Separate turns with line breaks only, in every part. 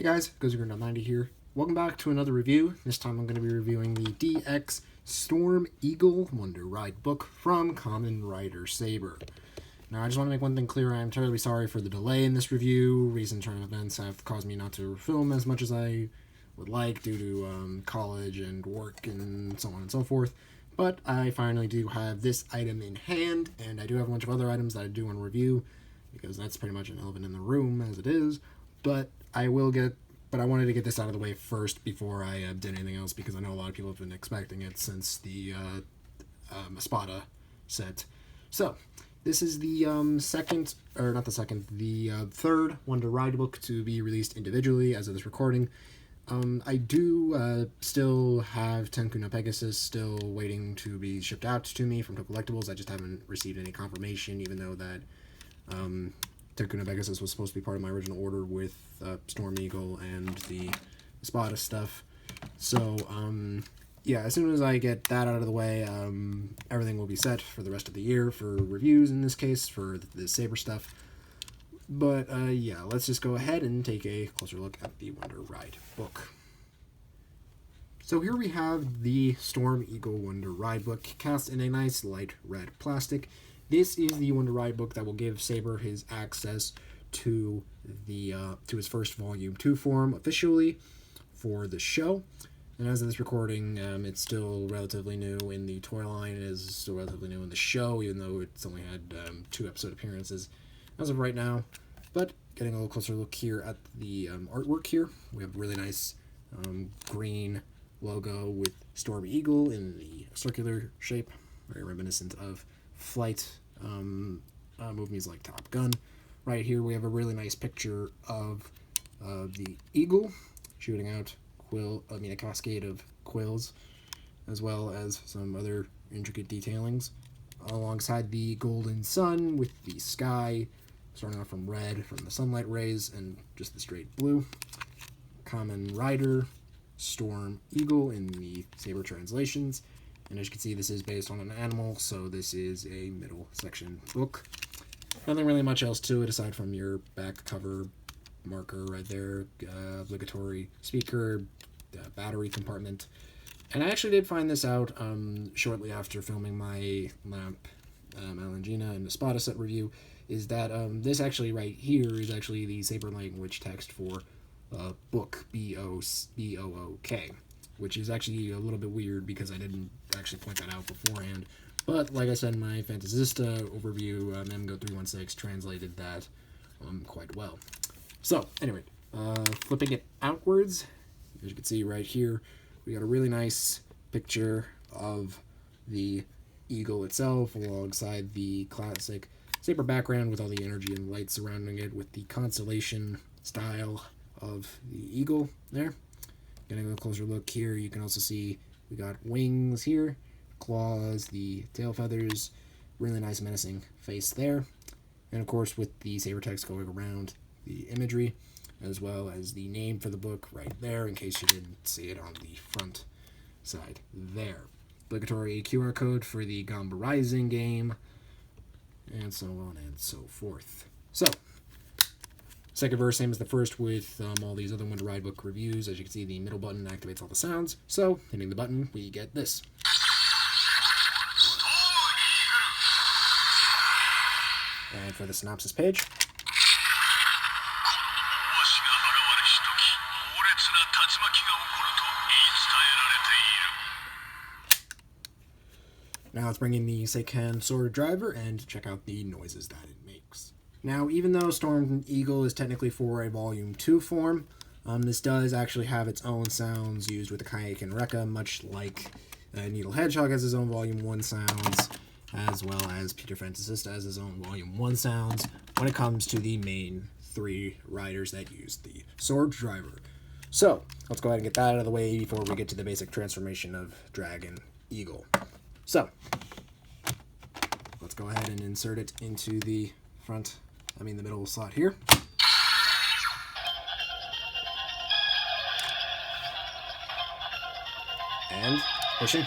Hey guys, Gosei90 here. Welcome back to another review. This time I'm going to be reviewing the DX Storm Eagle Wonder Ride book from KamenRiderSaber. Now I just want to make one thing clear. I'm terribly sorry for the delay in this review. Recent turn events have caused me not to film as much as I would like due to college and work and so on and so forth. But I finally do have this item in hand, and I do have a bunch of other items that I do want to review because that's pretty much an elephant in the room as it is. But I wanted to get this out of the way first before I did anything else, because I know a lot of people have been expecting it since the Espada set. So, this is the third Wonder Ride book to be released individually as of this recording. I do still have Tenku no Pegasus still waiting to be shipped out to me from Tokullectibles. I just haven't received any confirmation, even though that Tenku no Pegasus was supposed to be part of my original order with Storm Eagle and the Espada stuff. So, yeah, as soon as I get that out of the way, everything will be set for the rest of the year for reviews, in this case, for the Saber stuff. But, yeah, let's just go ahead and take a closer look at the Wonder Ride book. So here we have the Storm Eagle Wonder Ride book, cast in a nice light red plastic. This is the Wonder Ride book that will give Saber his access to his first Volume 2 form officially for the show. And as of this recording, it's still relatively new in the toy line. It is still relatively new in the show, even though it's only had 2 episode appearances as of right now. But getting a little closer look here at the artwork here, we have a really nice green logo with Storm Eagle in the circular shape, very reminiscent of flight movies like Top Gun. Right here we have a really nice picture of the eagle shooting out a cascade of quills, as well as some other intricate detailings, alongside the golden sun with the sky starting off from red from the sunlight rays and just the straight blue. Kamen Rider Storm Eagle in the Saber translations. And as you can see, this is based on an animal, so this is a middle section book. Nothing really much else to it aside from your back cover marker right there, obligatory speaker, battery compartment. And I actually did find this out shortly after filming my Lamp, Alangina, and Espada set review, is that this actually right here is actually the Saber language text for book, B-O-O-K. Which is actually a little bit weird because I didn't actually point that out beforehand. But like I said in my Fantasista overview, MGO316 translated that quite well. So, anyway, flipping it outwards, as you can see right here, we got a really nice picture of the eagle itself alongside the classic Saber background with all the energy and light surrounding it with the constellation style of the eagle there. Getting a little closer look here, you can also see we got wings here, claws, the tail feathers, really nice menacing face there. And of course with the Saber text going around the imagery, as well as the name for the book right there, in case you didn't see it on the front side there. Obligatory QR code for the Gamba Rising game, and so on and so forth. So, second verse, same as the first with all these other Wonder Ride book reviews. As you can see, the middle button activates all the sounds. So, hitting the button, we get this. And for the synopsis page. Now let's bring in the Seiken Sword Driver and check out the noises that it makes. Now, even though Storm Eagle is technically for a Volume 2 form, this does actually have its own sounds used with the Kayaken Rekka, much like Needle Hedgehog has his own Volume 1 sounds, as well as Peter Fantasista has his own Volume 1 sounds when it comes to the main 3 riders that use the Sword Driver. So, let's go ahead and get that out of the way before we get to the basic transformation of Dragon Eagle. So, let's go ahead and insert it into the the middle slot here. And pushing.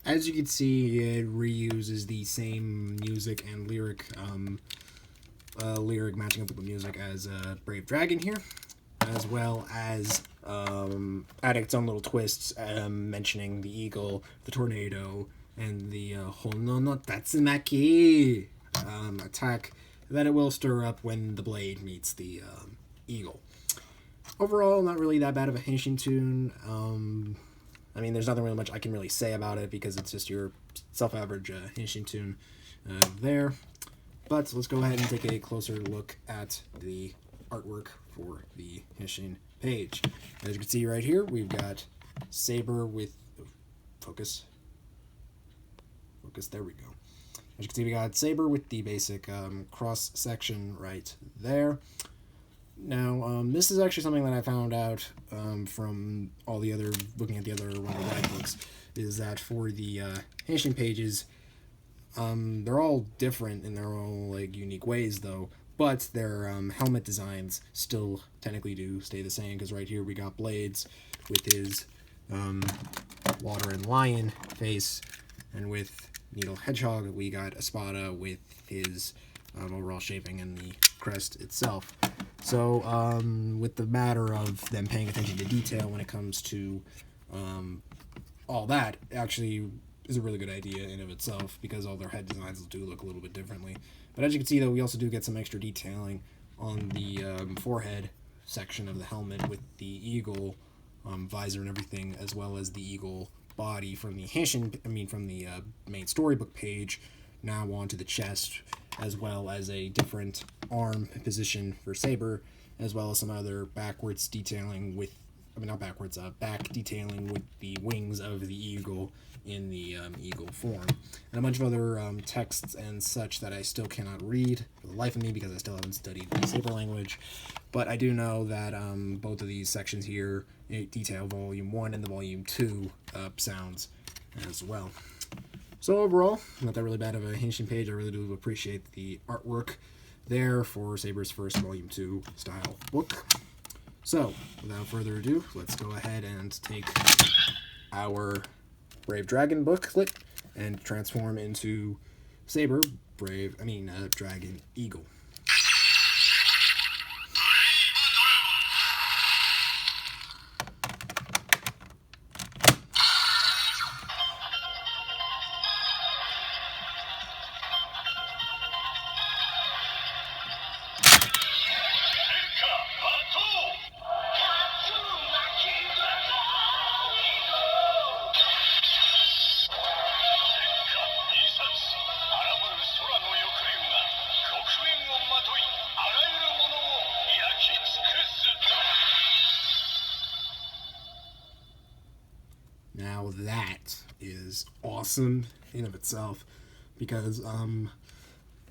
as you can see, it reuses the same music and lyric matching up with the music as Brave Dragon here, as well as adding its own little twists, mentioning the eagle, the tornado, and the Hono no Tatsumaki attack that it will stir up when the blade meets the eagle. Overall, not really that bad of a henshin tune. I mean, there's nothing really much I can really say about it because it's just your self-average henshin tune there. But let's go ahead and take a closer look at the artwork for the henshin page. As you can see right here, we've got Saber with... Focus, there we go. As you can see, we got Saber with the basic cross-section right there. Now, this is actually something that I found out from all the other, looking at the other Wonder Ride books, is that for the henshin pages, they're all different in their own like unique ways, though, but their helmet designs still technically do stay the same, because right here we got Blades with his water and lion face, and with Needle Hedgehog we got Espada with his overall shaping and the crest itself. So, with the matter of them paying attention to detail when it comes to all that, actually is a really good idea in of itself, because all their head designs do look a little bit differently. But as you can see, though, we also do get some extra detailing on the forehead section of the helmet with the eagle visor and everything, as well as the eagle body from the from the main storybook page now onto the chest, as well as a different arm position for Saber, as well as some other backwards detailing with, back detailing with the wings of the eagle in the eagle form. And a bunch of other texts and such that I still cannot read for the life of me because I still haven't studied the Saber language. But I do know that both of these sections here detail Volume 1 and the Volume 2 sounds as well. So overall, not that really bad of a henshin page. I really do appreciate the artwork there for Saber's first Volume 2 style book. So, without further ado, let's go ahead and take our Brave Dragon booklet and transform into Saber, Dragon Eagle. Now that is awesome in of itself, because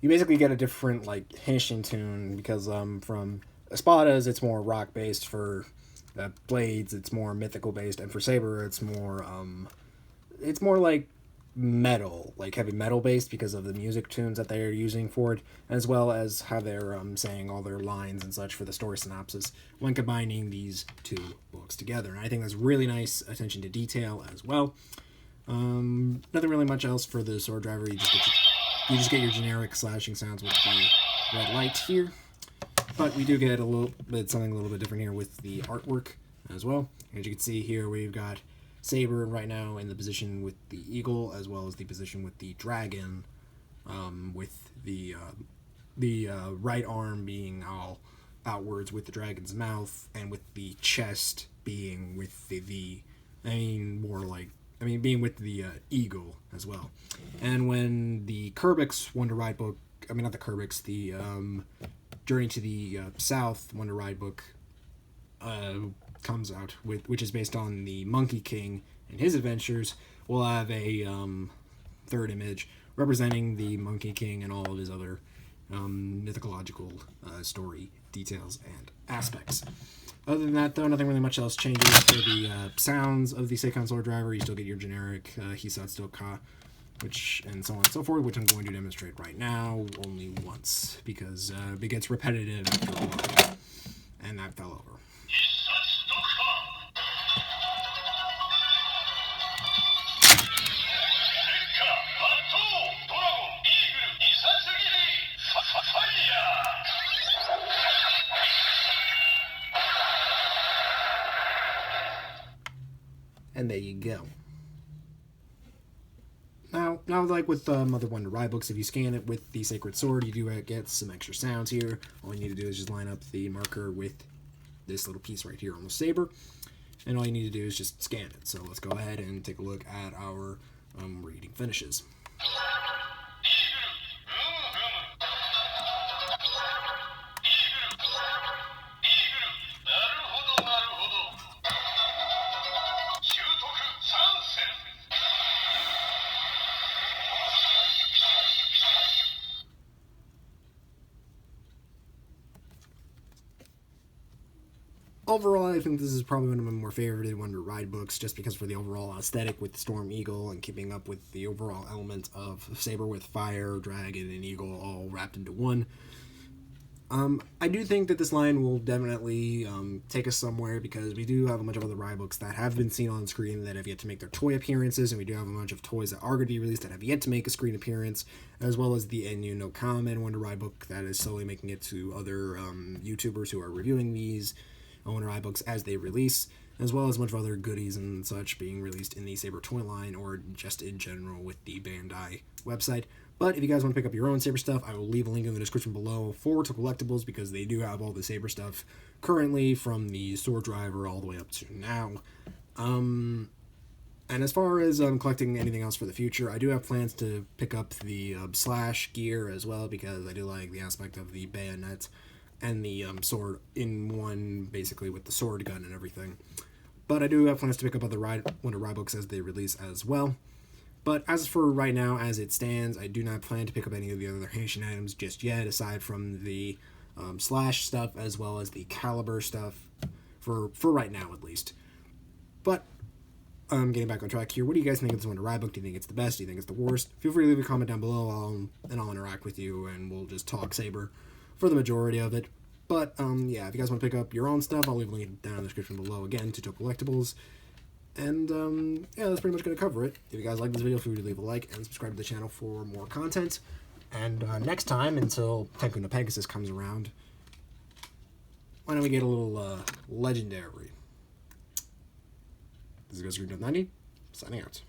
you basically get a different like henshin tune, because from Espada's it's more rock based, for Blades it's more mythical based, and for Saber it's more like metal, like heavy metal based, because of the music tunes that they're using for it, as well as how they're saying all their lines and such for the story synopsis when combining these two books together. And I think that's really nice attention to detail as well. Nothing really much else for the sword driver. You just get your generic slashing sounds with the red light here, but we do get something a little bit different here with the artwork as well. As you can see here, we've got Saber right now in the position with the eagle, as well as the position with the dragon, with the right arm being all outwards with the dragon's mouth, and with the chest being with being with the eagle as well. And when the Kerbix Wonder Ride book, not the Kerbix, the Journey to the South Wonder Ride book comes out, which is based on the Monkey King and his adventures, we'll have a third image representing the Monkey King and all of his other mythological story details and aspects. Other than that, though, nothing really much else changes for the sounds of the Seikon Sword Driver. You still get your generic Hisatsu Ka, and so on and so forth, which I'm going to demonstrate right now only once, because it gets repetitive after a while, and that fell over. And there you go. Now, like with other Wonder Ride books, if you scan it with the Sacred Sword, you do get some extra sounds here. All you need to do is just line up the marker with this little piece right here on the Saber, and all you need to do is just scan it. So let's go ahead and take a look at our reading finishes. Overall, I think this is probably one of my more favorited Wonder Ride books, just because for the overall aesthetic with Storm Eagle and keeping up with the overall element of Saber with fire, dragon, and eagle all wrapped into one. I do think that this line will definitely take us somewhere, because we do have a bunch of other ride books that have been seen on screen that have yet to make their toy appearances, and we do have a bunch of toys that are going to be released that have yet to make a screen appearance, as well as the NU No Kamen Wonder Ride book that is slowly making it to other YouTubers who are reviewing these Wonder Ride books as they release, as well as a bunch of other goodies and such being released in the Saber toy line or just in general with the Bandai website. But if you guys want to pick up your own Saber stuff, I will leave a link in the description below for Tokullectibles, because they do have all the Saber stuff currently from the Sword Driver all the way up to now. And as far as collecting anything else for the future, I do have plans to pick up the Slash gear as well, because I do like the aspect of the bayonet and the sword in one, basically with the sword gun and everything. But I do have plans to pick up other Wonder Ride books as they release as well. But as for right now, as it stands, I do not plan to pick up any of the other Haitian items just yet, aside from the Slash stuff as well as the Caliber stuff, for right now at least. But getting back on track here, what do you guys think of this Wonder Ride book? Do you think it's the best? Do you think it's the worst? Feel free to leave a comment down below, and I'll interact with you, and we'll just talk Saber for the majority of it. But yeah, if you guys want to pick up your own stuff, I'll leave a link down in the description below again to Tokullectibles. And yeah, that's pretty much going to cover it. If you guys like this video, feel free to leave a like and subscribe to the channel for more content. And next time, until Tenku no Pegasus comes around, why don't we get a little legendary? This is Gosei 90, signing out.